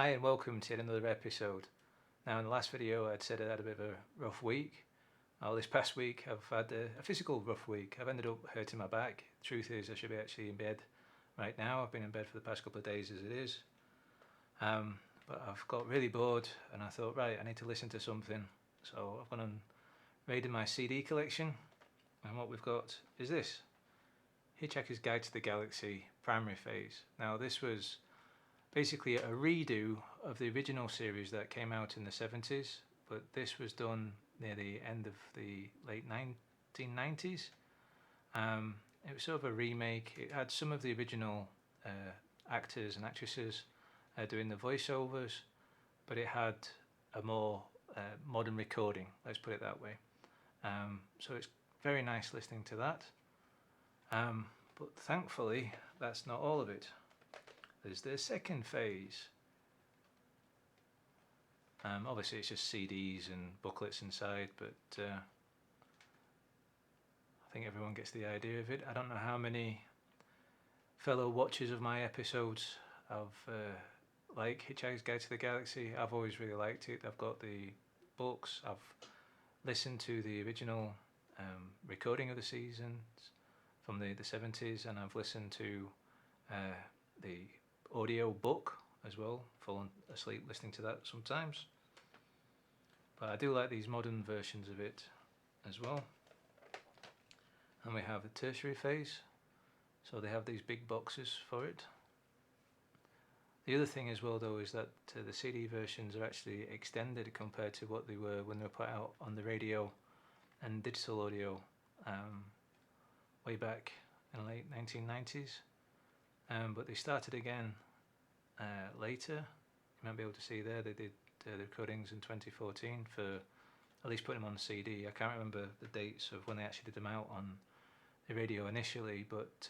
Hi and welcome to yet another episode. Now in the last video I'd said I had a bit of a rough week. This past week I've had a physical rough week. I've ended up hurting my back. The truth is I should be actually in bed right now. I've been in bed for the past couple of days as it is. But I've got really bored and I thought, right, I need to listen to something. So I've gone and raided my CD collection, and what we've got is this. Hitchhiker's Guide to the Galaxy primary phase. Now this was basically a redo of the original series that came out in the 70s, but this was done near the end of the late 1990s. It was sort of a remake. It had some of the original actors and actresses doing the voiceovers, but it had a more modern recording, let's put it that way. So it's very nice listening to that. But thankfully that's not all of it. There's the second phase. Obviously it's just CDs and booklets inside, but I think everyone gets the idea of it. I don't know how many fellow watchers of my episodes have like Hitchhiker's Guide to the Galaxy. I've always really liked it. I've got the books, I've listened to the original recording of the seasons from the 70s, and I've listened to the audio book as well, fallen asleep listening to that sometimes. But I do like these modern versions of it as well. And we have a tertiary phase, so they have these big boxes for it. The other thing as well though is that the CD versions are actually extended compared to what they were when they were put out on the radio and digital audio way back in the late 1990s. But they started again later. You might be able to see there they did the recordings in 2014 for at least putting them on CD. I can't remember the dates of when they actually did them out on the radio initially, but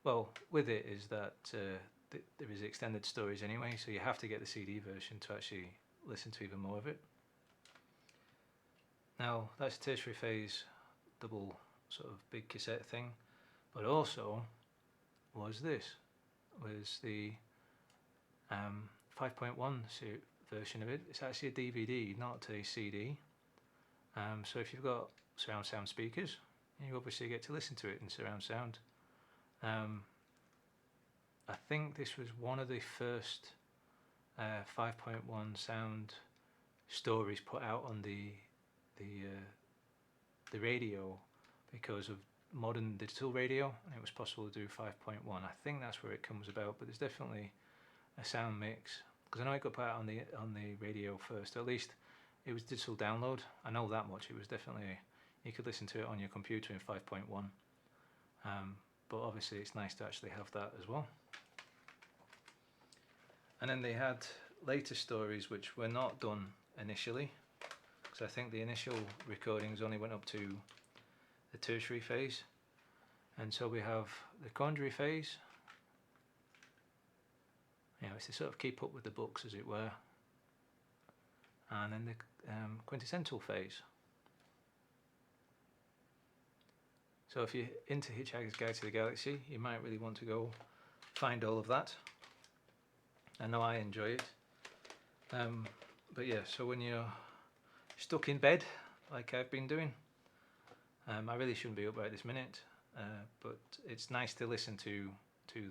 well, with it is that there is extended stories anyway, so you have to get the CD version to actually listen to even more of it. Now that's tertiary phase, double sort of big cassette thing, but also was the 5.1 version of it. It's actually a DVD, not a CD. So if you've got surround sound speakers, you obviously get to listen to it in surround sound. I think this was one of the first 5.1 sound stories put out on the radio because of modern digital radio, and it was possible to do 5.1. I think that's where it comes about, but there's definitely a sound mix, because I know it got put out on the radio first. At least it was digital download. I know that much. It was definitely, you could listen to it on your computer in 5.1. But obviously it's nice to actually have that as well. And then they had later stories which were not done initially, because I think the initial recordings only went up to the tertiary phase. And so we have the quandary phase. You know, it's to sort of keep up with the books, as it were. And then the quintessential phase. So if you're into Hitchhiker's Guide to the Galaxy, you might really want to go find all of that. I know I enjoy it. But yeah, so when you're stuck in bed, like I've been doing, I really shouldn't be up right this minute, but it's nice to listen to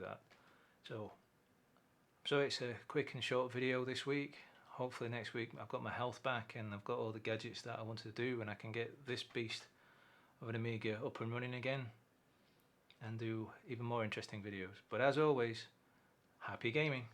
that. So it's a quick and short video this week. Hopefully next week I've got my health back and I've got all the gadgets that I wanted to do, and I can get this beast of an Amiga up and running again and do even more interesting videos. But as always, happy gaming.